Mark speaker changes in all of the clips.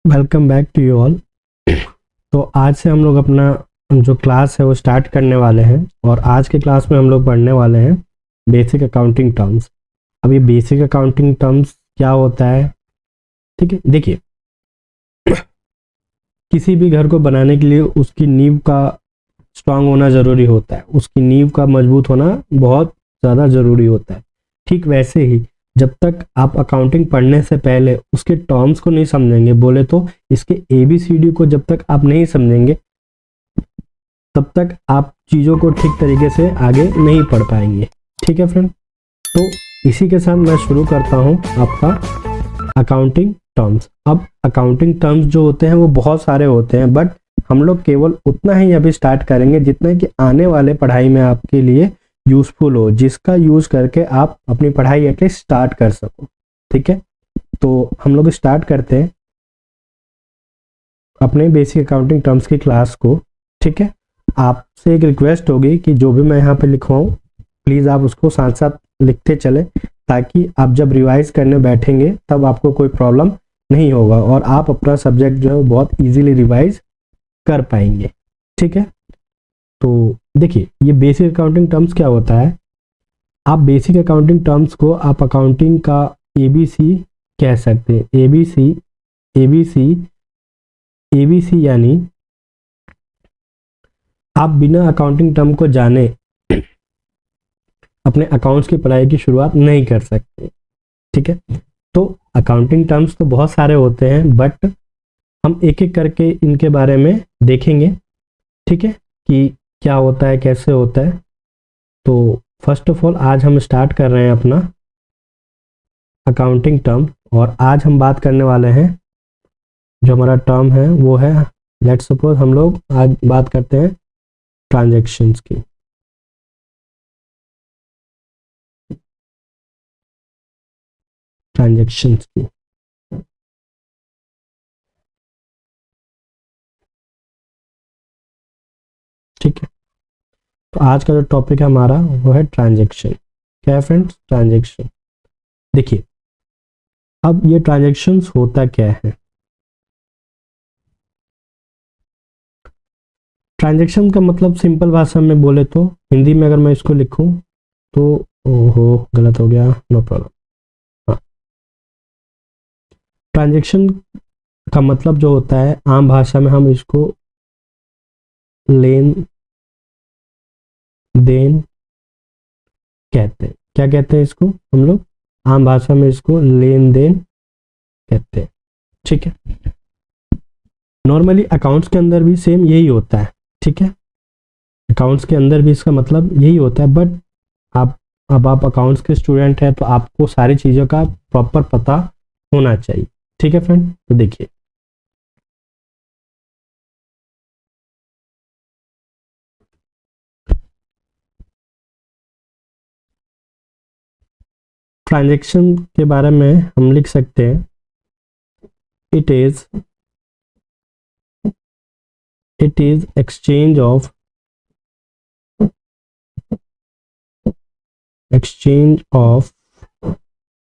Speaker 1: Welcome back to you all. तो आज से हम लोग अपना जो क्लास है वो स्टार्ट करने वाले हैं और आज के क्लास में हम लोग पढ़ने वाले हैं बेसिक अकाउंटिंग टर्म्स। अब ये बेसिक अकाउंटिंग टर्म्स क्या होता है, ठीक है। देखिए, किसी भी घर को बनाने के लिए उसकी नींव का स्ट्रांग होना ज़रूरी होता है, उसकी नींव का मजबूत होना बहुत ज़्यादा ज़रूरी होता है। ठीक वैसे ही जब तक आप अकाउंटिंग पढ़ने से पहले उसके टर्म्स को नहीं समझेंगे, बोले तो इसके ABCD को जब तक आप नहीं समझेंगे तब तक आप चीज़ों को ठीक तरीके से आगे नहीं पढ़ पाएंगे। ठीक है फ्रेंड, तो इसी के साथ मैं शुरू करता हूँ आपका अकाउंटिंग टर्म्स। अब अकाउंटिंग टर्म्स जो होते हैं वो बहुत सारे होते हैं, बट हम लोग केवल उतना ही अभी स्टार्ट करेंगे जितना कि आने वाले पढ़ाई में आपके लिए यूजफुल हो, जिसका यूज करके आप अपनी पढ़ाई एटलीस्ट स्टार्ट कर सको। ठीक है, तो हम लोग स्टार्ट करते हैं अपने बेसिक अकाउंटिंग टर्म्स की क्लास को। ठीक है, आपसे एक रिक्वेस्ट होगी कि जो भी मैं यहाँ पे लिखवाऊँ प्लीज़ आप उसको साथ साथ लिखते चले, ताकि आप जब रिवाइज करने बैठेंगे तब आपको कोई प्रॉब्लम नहीं होगा और आप अपना सब्जेक्ट जो है वो बहुत इजीली रिवाइज कर पाएंगे। ठीक है, तो देखिए ये बेसिक अकाउंटिंग टर्म्स क्या होता है। आप बेसिक अकाउंटिंग टर्म्स को आप अकाउंटिंग का ABC कह सकते हैं। ABC यानी आप बिना अकाउंटिंग टर्म को जाने अपने अकाउंट्स की पढ़ाई की शुरुआत नहीं कर सकते। ठीक है, तो अकाउंटिंग टर्म्स तो बहुत सारे होते हैं, बट हम एक एक करके इनके बारे में देखेंगे। ठीक है, कि क्या होता है, कैसे होता है। तो फर्स्ट ऑफ ऑल आज हम स्टार्ट कर रहे हैं अपना अकाउंटिंग टर्म और आज हम बात करने वाले हैं, जो हमारा टर्म है वो है, लेट्स सपोज हम लोग आज बात करते हैं ट्रांजैक्शंस की। ठीक है, तो आज का जो टॉपिक है हमारा वो है ट्रांजैक्शन। क्या है फ्रेंड्स? ट्रांजैक्शन। देखिए, अब ये ट्रांजैक्शंस होता क्या है। ट्रांजैक्शन का मतलब सिंपल भाषा में बोले तो, हिंदी में अगर मैं इसको लिखूं तो, ओहो गलत हो गया, नो प्रॉब्लम। हाँ, ट्रांजैक्शन का मतलब जो होता है आम भाषा में हम इसको लेन देन कहते हैं। क्या कहते हैं इसको हम लोग? आम भाषा में इसको लेन देन कहते हैं। ठीक है, नॉर्मली अकाउंट्स के अंदर भी सेम यही होता है। ठीक है, अकाउंट्स के अंदर भी इसका मतलब यही होता है, बट आप अकाउंट्स के स्टूडेंट हैं तो आपको सारी चीज़ों का प्रॉपर पता होना चाहिए। ठीक है फ्रेंड, तो देखिए ट्रांजैक्शन के बारे में हम लिख सकते हैं, it is exchange of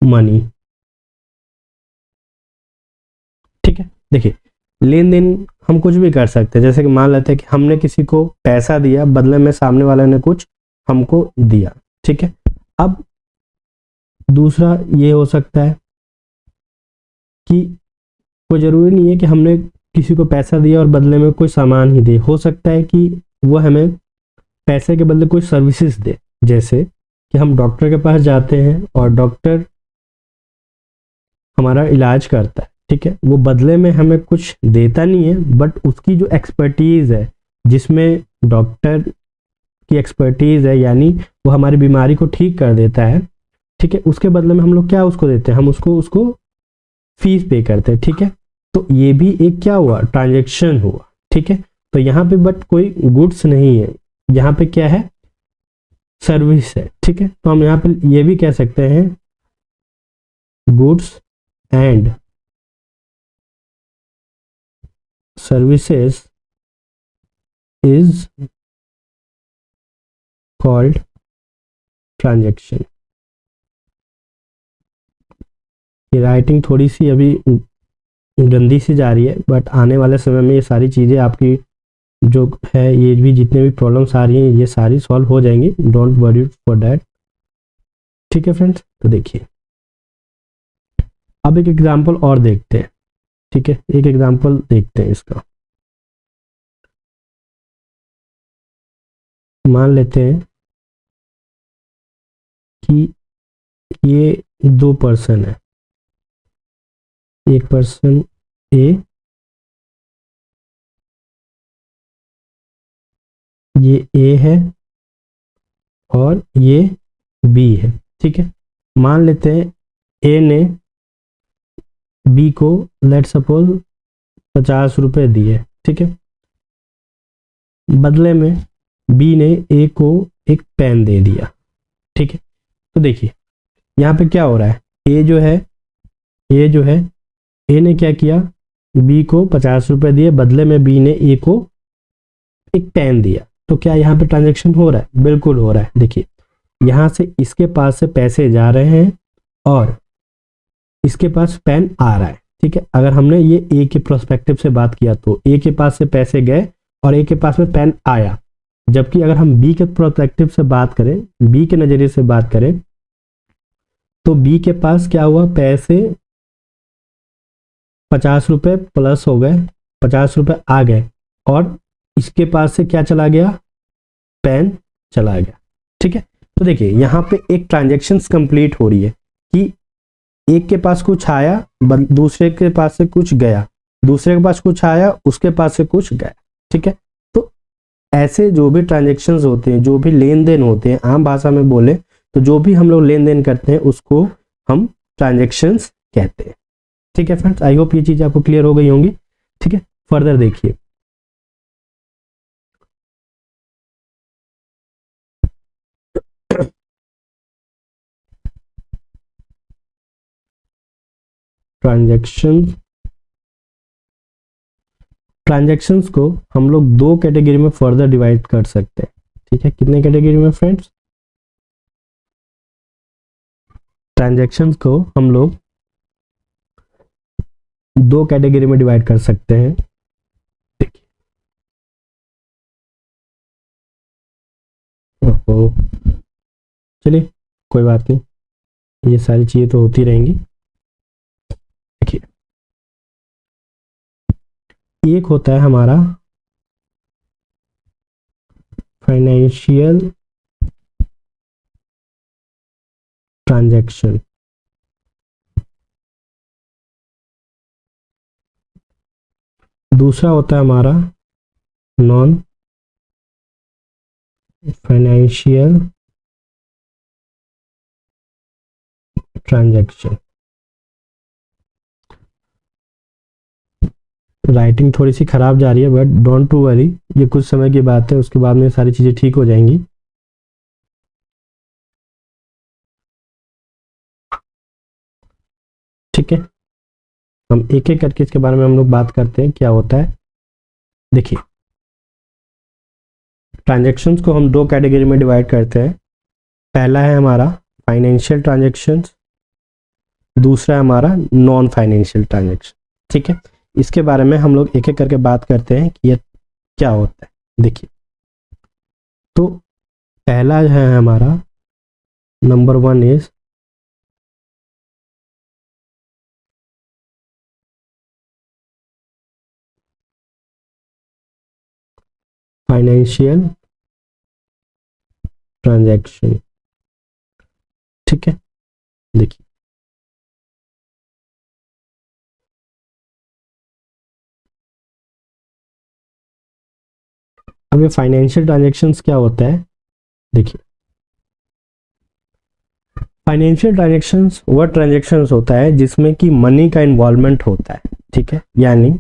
Speaker 1: money. ठीक है, देखिए लेन देन हम कुछ भी कर सकते हैं, जैसे कि मान लेते हैं कि हमने किसी को पैसा दिया, बदले में सामने वाले ने कुछ हमको दिया। ठीक है, अब दूसरा ये हो सकता है कि कोई ज़रूरी नहीं है कि हमने किसी को पैसा दिया और बदले में कोई सामान ही दे, हो सकता है कि वो हमें पैसे के बदले कोई सर्विसेज दे। जैसे कि हम डॉक्टर के पास जाते हैं और डॉक्टर हमारा इलाज करता है। ठीक है, वो बदले में हमें कुछ देता नहीं है, बट उसकी जो एक्सपर्टीज़ है, जिसमें डॉक्टर की एक्सपर्टीज़ है, यानी वो हमारी बीमारी को ठीक कर देता है। ठीक है, उसके बदले में हम लोग क्या उसको देते हैं, हम उसको फीस पे करते हैं। ठीक है, तो ये भी एक क्या हुआ, ट्रांजैक्शन हुआ। ठीक है, तो यहाँ पे बट कोई गुड्स नहीं है, यहाँ पे क्या है, सर्विस है। ठीक है, तो हम यहाँ पे ये भी कह सकते हैं goods and services is called transaction. ये राइटिंग थोड़ी सी अभी गंदी सी जा रही है, बट आने वाले समय में ये सारी चीज़ें आपकी जो है, ये भी जितने भी प्रॉब्लम्स आ रही हैं ये सारी सॉल्व हो जाएंगी, डोंट वरी फॉर दैट। ठीक है फ्रेंड्स, तो देखिए अब एक एग्जांपल और देखते हैं। ठीक है, एक एग्जांपल देखते हैं इसका। मान लेते हैं कि ये दो पर्सन है, एक पर्सन ए, ये ए है और ये बी है। ठीक है, मान लेते हैं ए ने बी को लेट सपोज 50 रुपए दिए। ठीक है, बदले में बी ने ए को एक पेन दे दिया। ठीक है, तो देखिए यहाँ पे क्या हो रहा है, ए जो है ए ने क्या किया, बी को 50 रुपए दिए, बदले में बी ने ए को एक पेन दिया। तो क्या यहाँ पे ट्रांजेक्शन हो रहा है? बिल्कुल हो रहा है। देखिए यहाँ से इसके पास से पैसे जा रहे हैं और इसके पास पेन आ रहा है। ठीक है, अगर हमने ये ए के प्रोस्पेक्टिव से बात किया तो ए के पास से पैसे गए और ए के पास में पेन आया, जबकि अगर हम बी के प्रोस्पेक्टिव से बात करें, बी के नजरिए से बात करें, तो बी के पास क्या हुआ, पैसे 50 रुपए प्लस हो गए, 50 रुपए आ गए और इसके पास से क्या चला गया, पेन चला गया। ठीक है, तो देखिए यहाँ पे एक ट्रांजेक्शन कंप्लीट हो रही है कि एक के पास कुछ आया, दूसरे के पास से कुछ गया, दूसरे के पास कुछ आया, उसके पास से कुछ गया। ठीक है, तो ऐसे जो भी ट्रांजेक्शन्स होते हैं, जो भी लेन देन होते हैं, आम भाषा में बोले तो जो भी हम लोग लेन देन करते हैं उसको हम ट्रांजेक्शन्स कहते हैं। ठीक है फ्रेंड्स, आई होप ये चीज आपको क्लियर हो गई होंगी। ठीक है, फर्दर देखिए ट्रांजैक्शंस को हम लोग दो कैटेगरी में फर्दर डिवाइड कर सकते हैं। ठीक है, कितने कैटेगरी में फ्रेंड्स? ट्रांजैक्शंस को हम लोग दो कैटेगरी में डिवाइड कर सकते हैं। देखिए, ओहो, चलिए कोई बात नहीं, ये सारी चीजें तो होती रहेंगी। देखिए, एक होता है हमारा फाइनेंशियल ट्रांजैक्शन, दूसरा होता है हमारा नॉन फाइनेंशियल ट्रांजैक्शन। राइटिंग थोड़ी सी खराब जा रही है, बट डोंट टू वरी, ये कुछ समय की बात है, उसके बाद में सारी चीजें ठीक हो जाएंगी। ठीक है, हम एक एक करके इसके बारे में हम लोग बात करते हैं क्या होता है। देखिए, ट्रांजैक्शंस को हम दो कैटेगरी में डिवाइड करते हैं। पहला है हमारा फाइनेंशियल ट्रांजैक्शंस, दूसरा है हमारा नॉन फाइनेंशियल ट्रांजैक्शन। ठीक है, इसके बारे में हम लोग एक एक करके बात करते हैं कि ये क्या होता है। देखिए, तो पहला है हमारा नंबर 1 इज फाइनेंशियल ट्रांजैक्शन। ठीक है, देखिए अब ये फाइनेंशियल ट्रांजैक्शंस क्या होता है। देखिए, फाइनेंशियल ट्रांजैक्शंस वह ट्रांजैक्शंस होता है जिसमें कि मनी का इन्वॉल्वमेंट होता है। ठीक है, यानी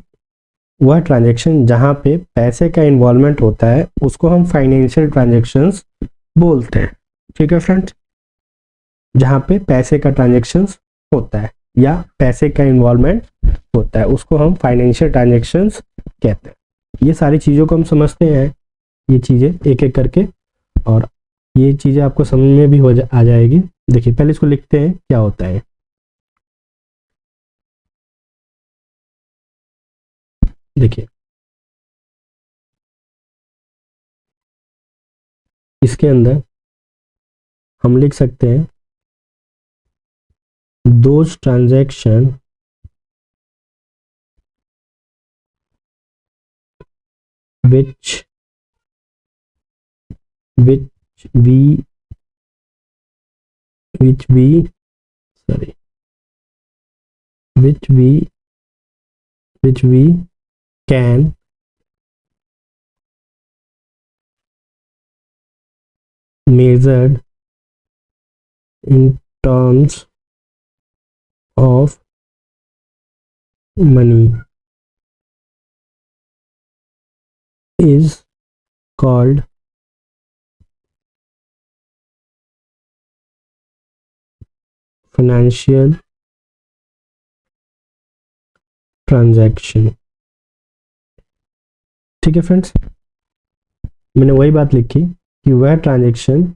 Speaker 1: वह ट्रांजैक्शन जहां पे पैसे का इन्वॉल्वमेंट होता है उसको हम फाइनेंशियल ट्रांजैक्शंस बोलते हैं। ठीक है फ्रेंड्स, जहां पे पैसे का ट्रांजैक्शंस होता है या पैसे का इन्वॉल्वमेंट होता है उसको हम फाइनेंशियल ट्रांजैक्शंस कहते हैं। ये सारी चीज़ों को हम समझते हैं, ये चीज़ें एक एक करके, और ये चीज़ें आपको समझ में भी आ जाएगी। देखिए, पहले इसको लिखते हैं क्या होता है। देखिए इसके अंदर हम लिख सकते हैं those transaction which we sorry which we can measured in terms of money is called financial transaction। ठीक है फ्रेंड्स, मैंने वही बात लिखी कि वह ट्रांजैक्शन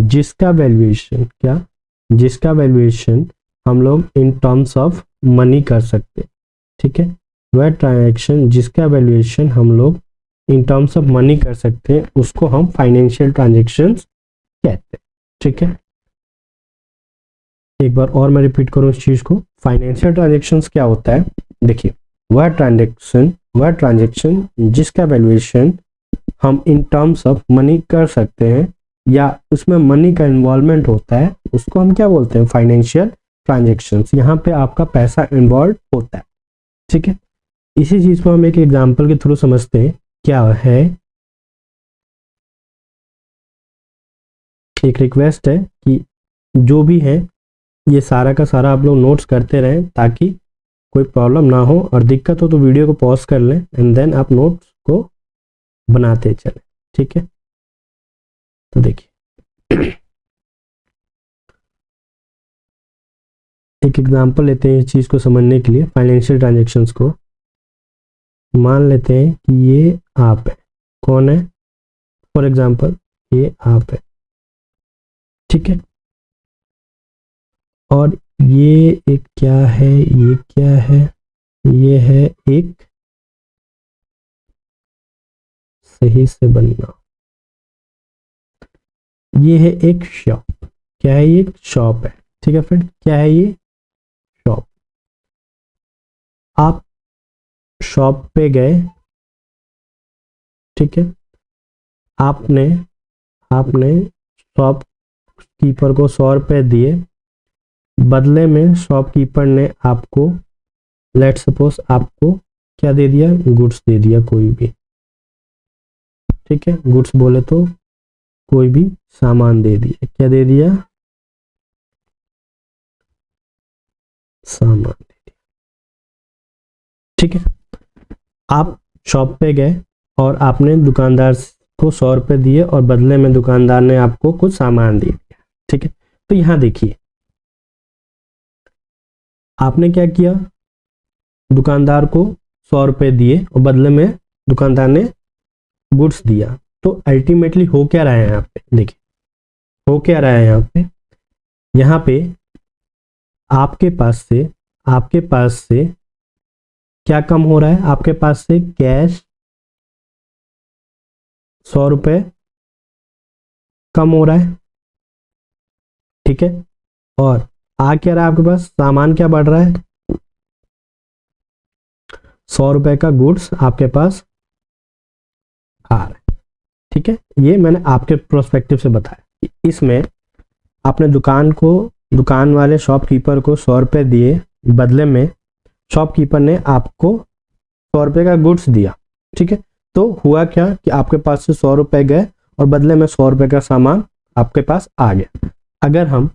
Speaker 1: जिसका वैल्यूएशन जिसका वैल्यूएशन हम लोग इन टर्म्स ऑफ मनी कर सकते। ठीक है, वह ट्रांजैक्शन जिसका वैल्यूएशन हम लोग इन टर्म्स ऑफ मनी कर सकते हैं उसको हम फाइनेंशियल ट्रांजैक्शंस कहते हैं। ठीक है, एक बार और मैं रिपीट करूं इस चीज को, फाइनेंशियल ट्रांजैक्शंस क्या होता है। देखिए वह ट्रांजैक्शन जिसका वैल्यूएशन हम इन टर्म्स ऑफ मनी कर सकते हैं या उसमें मनी का इन्वॉल्वमेंट होता है उसको हम क्या बोलते हैं, फाइनेंशियल ट्रांजैक्शंस। यहाँ पे आपका पैसा इन्वॉल्व होता है। ठीक है, इसी चीज को हम एक एग्जांपल के थ्रू समझते हैं। क्या है, एक रिक्वेस्ट है कि जो भी है ये सारा का सारा आप लोग नोट्स करते रहें ताकि कोई प्रॉब्लम ना हो, और दिक्कत हो तो वीडियो को पॉज कर लें एंड देन आप नोट्स को बनाते चलें। ठीक है, तो देखिए एक एग्जांपल लेते हैं इस चीज को समझने के लिए, फाइनेंशियल ट्रांजैक्शंस को। मान लेते हैं कि ये आप है, कौन है, फॉर एग्जांपल ये आप है। ठीक है, और ये एक क्या है, ये क्या है, ये है एक, सही से बनना, ये है एक शॉप। क्या है, ये एक शॉप है। ठीक है फ्रेंड, क्या है ये, शॉप। आप शॉप पे गए, ठीक है, आपने शॉपकीपर को 100 रुपये दिए, बदले में शॉपकीपर ने आपको लेट्स सपोज आपको क्या दे दिया, गुड्स दे दिया कोई भी। ठीक है, गुड्स बोले तो कोई भी सामान दे दिया। क्या दे दिया, सामान दे दिया। ठीक है, आप शॉप पे गए और आपने दुकानदार को 100 रुपये दिए और बदले में दुकानदार ने आपको कुछ सामान दे दिया। ठीक है, तो यहां देखिए आपने क्या किया, दुकानदार को 100 रुपये दिए और बदले में दुकानदार ने गुड्स दिया। तो अल्टीमेटली हो क्या रहा है यहाँ पे, देखिए हो क्या रहा है यहाँ पे आपके पास से क्या कम हो रहा है, आपके पास से कैश 100 रुपये कम हो रहा है। ठीक है, और आ क्या रहा है आपके पास, सामान क्या बढ़ रहा है, 100 रुपये का गुड्स आपके पास आ रहा है। ठीक है, ये मैंने आपके प्रोस्पेक्टिव से बताया। इसमें आपने दुकान वाले शॉपकीपर को 100 रुपये दिए, बदले में शॉपकीपर ने आपको 100 रुपये का गुड्स दिया। ठीक है, तो हुआ क्या कि आपके पास से 100 रुपये गए और बदले में 100 रुपये का सामान आपके पास आ गया। अगर हम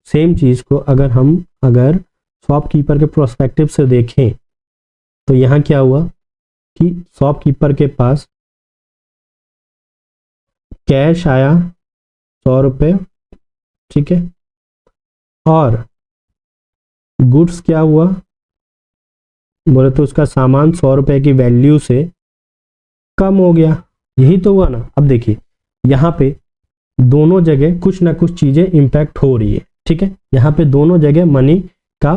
Speaker 1: सेम चीज को अगर शॉपकीपर के प्रोस्पेक्टिव से देखें तो यहाँ क्या हुआ कि शॉपकीपर के पास कैश आया 100 रुपये। ठीक है, और गुड्स क्या हुआ, बोले तो उसका सामान 100 रुपये की वैल्यू से कम हो गया। यही तो हुआ ना। अब देखिए यहाँ पे दोनों जगह कुछ ना कुछ चीजें इंपैक्ट हो रही है। ठीक है, यहाँ पे दोनों जगह मनी का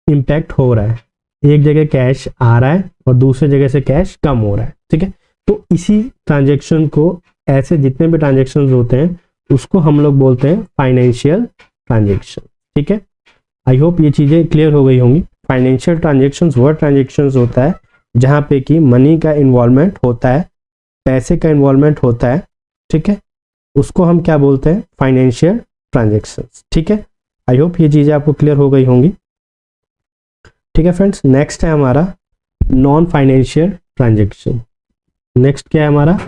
Speaker 1: इंपैक्ट हो रहा है। एक जगह कैश आ रहा है और दूसरे जगह से कैश कम हो रहा है, ठीक है। तो इसी ट्रांजेक्शन को, ऐसे जितने भी ट्रांजेक्शन होते हैं उसको हम लोग बोलते हैं फाइनेंशियल ट्रांजेक्शन, ठीक है। आई होप ये चीजें क्लियर हो गई होंगी। फाइनेंशियल ट्रांजेक्शन्स वह ट्रांजेक्शन्स होता है जहाँ पे कि मनी का इन्वॉल्वमेंट होता है, पैसे का इन्वॉल्वमेंट होता है, ठीक है। उसको हम क्या बोलते हैं, फाइनेंशियल ट्रांजेक्शन्स, ठीक है। आई होप ये चीजें आपको क्लियर हो गई होंगी, ठीक है फ्रेंड्स। नेक्स्ट है हमारा नॉन फाइनेंशियल ट्रांजेक्शन। नेक्स्ट क्या है हमारा,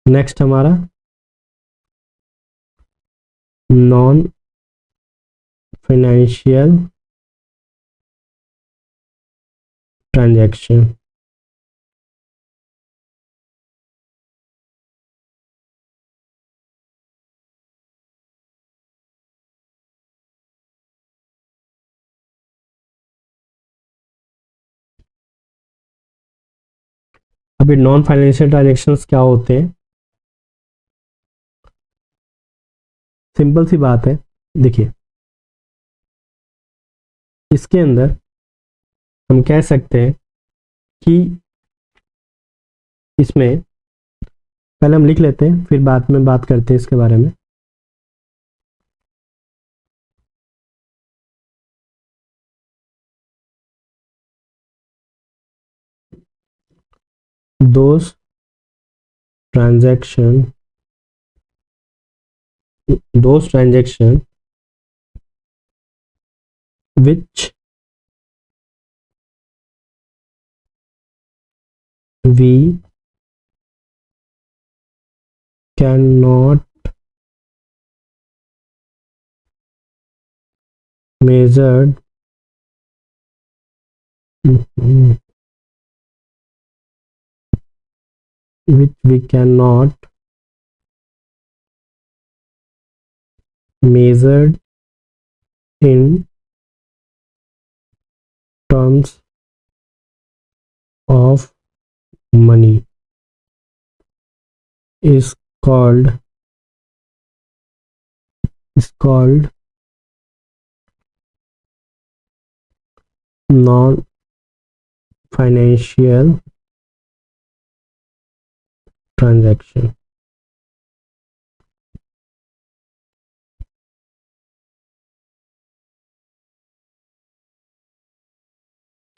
Speaker 1: नेक्स्ट हमारा नॉन फाइनेंशियल ट्रांजेक्शन। अभी नॉन फाइनेंशियल ट्रांजेक्शन्स क्या होते हैं, सिंपल सी बात है। देखिए इसके अंदर हम कह सकते हैं कि इसमें, पहले हम लिख लेते हैं फिर बाद में बात करते हैं इसके बारे में। those transaction which we cannot measured which we cannot measured in terms of money is called non-financial transaction।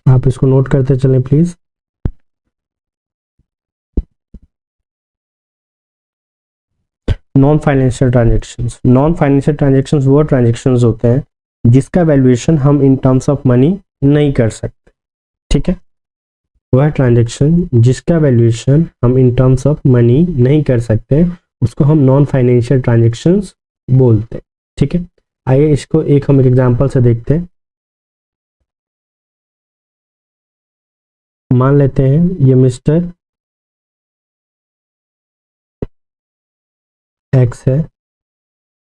Speaker 1: आप इसको नोट करते चलें please. Non financial transactions, non financial transactions वो ट्रांजेक्शन्स होते हैं जिसका वैल्यूएशन हम इन टर्म्स ऑफ मनी नहीं कर सकते, ठीक है। वह ट्रांजेक्शन जिसका वैल्यूएशन हम इन टर्म्स ऑफ मनी नहीं कर सकते उसको हम नॉन फाइनेंशियल ट्रांजेक्शन्स बोलते हैं, ठीक है। आइए इसको हम एक एग्जांपल से देखते हैं। मान लेते हैं ये मिस्टर एक्स है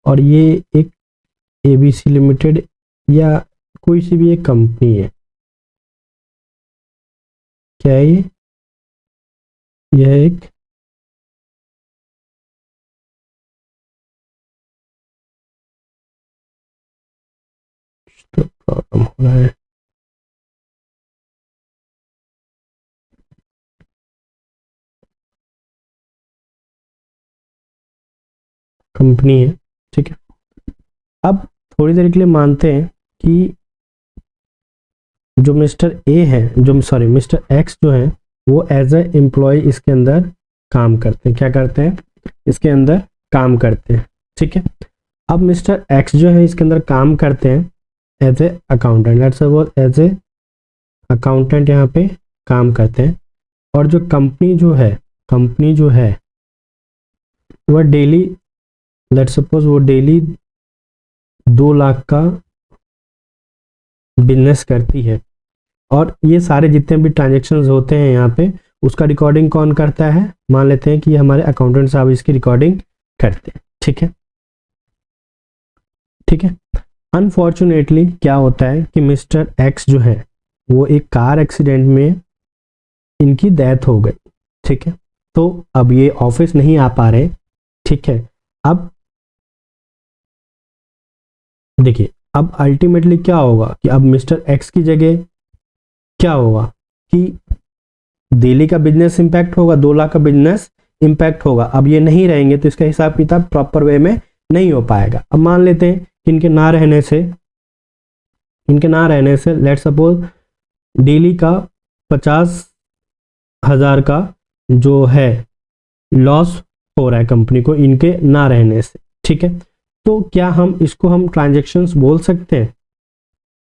Speaker 1: और ये एक एबीसी लिमिटेड या कोई सी भी एक कंपनी है। क्या है ये? यह एक प्रॉब्लम हो रहा है, कंपनी है, ठीक है। अब थोड़ी देर के लिए मानते हैं कि जो मिस्टर ए है, जो सॉरी मिस्टर एक्स जो है वो एज ए एम्प्लॉय इसके अंदर काम करते हैं। क्या करते हैं? इसके अंदर काम करते हैं, ठीक है। अब मिस्टर एक्स जो है इसके अंदर काम करते हैं as a accountant, let's suppose as a accountant यहाँ पे काम करते हैं। और जो कंपनी जो है वह डेली, लेट्स सपोज वो डेली 2 लाख का बिजनेस करती है। और ये सारे जितने भी ट्रांजेक्शन्स होते हैं यहाँ पे उसका रिकॉर्डिंग कौन करता है? मान लेते हैं कि हमारे अकाउंटेंट साहब इसकी रिकॉर्डिंग करते हैं, ठीक है, ठीक है। अनफॉर्चुनेटली क्या होता है कि मिस्टर एक्स जो है वो एक कार एक्सीडेंट में इनकी डेथ हो गई, ठीक है। तो अब ये ऑफिस नहीं आ पा रहे, ठीक है। अब देखिए अब अल्टीमेटली क्या होगा कि अब मिस्टर एक्स की जगह क्या होगा कि दिल्ली का बिजनेस इंपैक्ट होगा, 2 लाख का बिजनेस इंपैक्ट होगा। अब ये नहीं रहेंगे तो इसका हिसाब किताब प्रॉपर वे में नहीं हो पाएगा। अब मान लेते हैं कि इनके ना रहने से लेट्स सपोज डेली का 50,000 का जो है लॉस हो रहा है कंपनी को इनके ना रहने से, ठीक है। तो क्या हम इसको हम ट्रांजेक्शन्स बोल सकते हैं?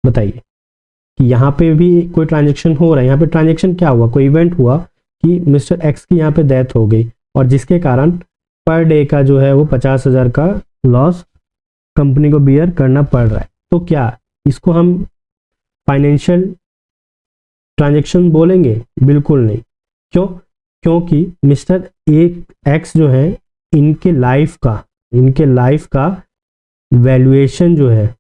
Speaker 1: बताइए कि यहाँ पे भी कोई ट्रांजेक्शन हो रहा है। यहाँ पे ट्रांजेक्शन क्या हुआ, कोई इवेंट हुआ कि मिस्टर एक्स की यहाँ पे डेथ हो गई और जिसके कारण पर डे का जो है वो 50,000 का लॉस कंपनी को बियर करना पड़ रहा है। तो क्या इसको हम फाइनेंशियल ट्रांजेक्शन बोलेंगे? बिल्कुल नहीं। क्यों? क्योंकि मिस्टर एक्स जो है इनके लाइफ का वैल्यूएशन जो है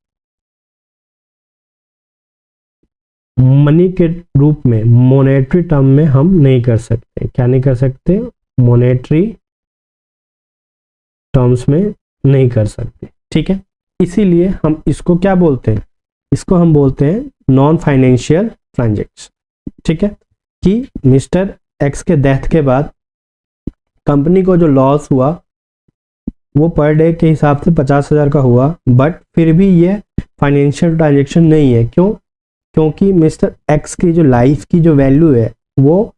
Speaker 1: मनी के रूप में मॉनेटरी टर्म में हम नहीं कर सकते। क्या नहीं कर सकते? मॉनेटरी टर्म्स में नहीं कर सकते, ठीक है। इसीलिए हम इसको क्या बोलते हैं? इसको हम बोलते हैं नॉन फाइनेंशियल ट्रांजेक्शन, ठीक है। कि मिस्टर एक्स के डेथ के बाद कंपनी को जो लॉस हुआ वो पर डे के हिसाब से 50,000 का हुआ, बट फिर भी ये फाइनेंशियल ट्रांजेक्शन नहीं है। क्यों? क्योंकि मिस्टर एक्स की जो लाइफ की जो वैल्यू है वो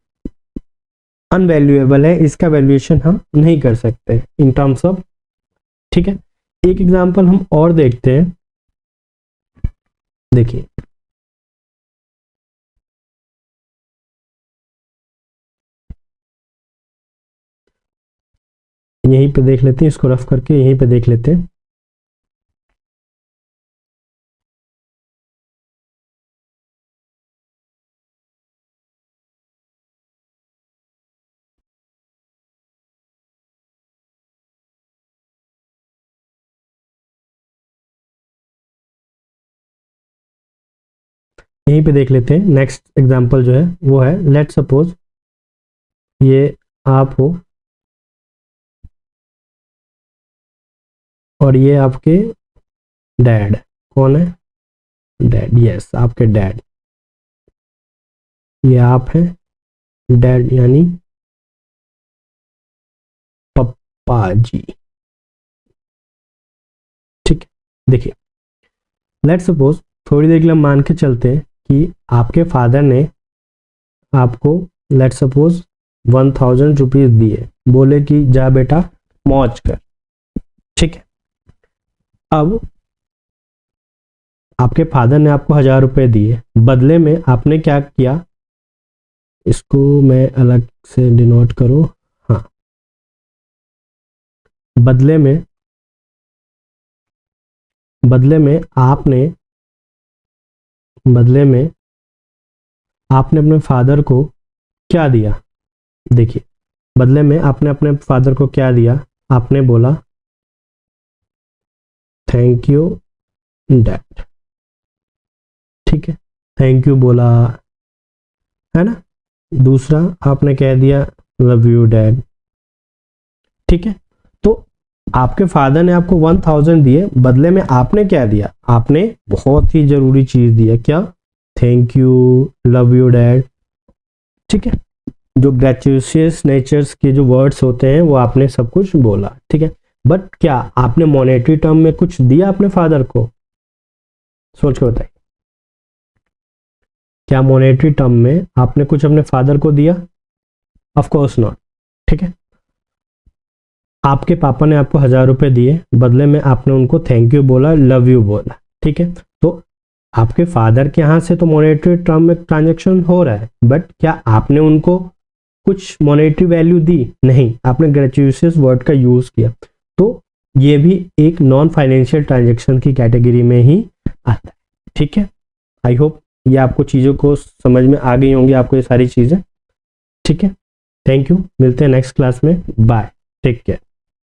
Speaker 1: अनवैल्यूएबल है, इसका वैल्यूएशन हम नहीं कर सकते इन टर्म्स ऑफ, ठीक है। एक एग्जांपल हम और देखते हैं। देखिए यहीं पे देख लेते हैं, इसको रफ करके यहीं पे देख लेते हैं। यहीं पे देख लेते हैं। नेक्स्ट एग्जांपल जो है वो है, लेट सपोज ये आप हो और ये आपके डैड। कौन है? डैड, यस आपके डैड। ये आप हैं, डैड यानी पप्पा जी, ठीक है। देखिए लेट सपोज थोड़ी देर के लिए मान के चलते हैं कि आपके फादर ने आपको लेट सपोज 1000 रुपीज दिए, बोले कि जा बेटा मौज कर, ठीक है। अब आपके फादर ने आपको 1000 रुपये दिए, बदले में आपने क्या किया, इसको मैं अलग से डिनोट करूं, हाँ, बदले में आपने अपने फादर को क्या दिया? देखिए बदले में आपने अपने फादर को क्या दिया? आपने बोला थैंक यू डैड, ठीक है, थैंक यू बोला, है ना। दूसरा आपने कह दिया लव यू डैड, ठीक है। तो आपके फादर ने आपको 1000 दिए, बदले में आपने क्या दिया? आपने बहुत ही जरूरी चीज दिया, क्या? Thank you, love you dad, ठीक है। जो ग्रेचुइशियस नेचर्स के जो वर्ड्स होते हैं वो आपने सब कुछ बोला, ठीक है। बट क्या आपने मॉनेटरी टर्म में कुछ दिया अपने फादर को? सोच के बताइए, क्या मॉनेटरी टर्म में आपने कुछ अपने फादर को दिया? ऑफ कोर्स नॉट, ठीक है। आपके पापा ने आपको 1000 रुपये दिए, बदले में आपने उनको थैंक यू बोला, लव यू बोला, ठीक है। तो आपके फादर के यहाँ से तो मॉनेटरी टर्म में ट्रांजेक्शन हो रहा है, बट क्या आपने उनको कुछ मॉनेटरी वैल्यू दी? नहीं, आपने ग्रेचुइशियस वर्ड का यूज किया। तो ये भी एक नॉन फाइनेंशियल ट्रांजेक्शन की कैटेगरी में ही आता है, ठीक है। आई होप ये आपको चीज़ों को समझ में आ गई होंगी, आपको ये सारी चीज़ें, ठीक है। थैंक यू, मिलते हैं नेक्स्ट क्लास में, बाय, टेक केयर।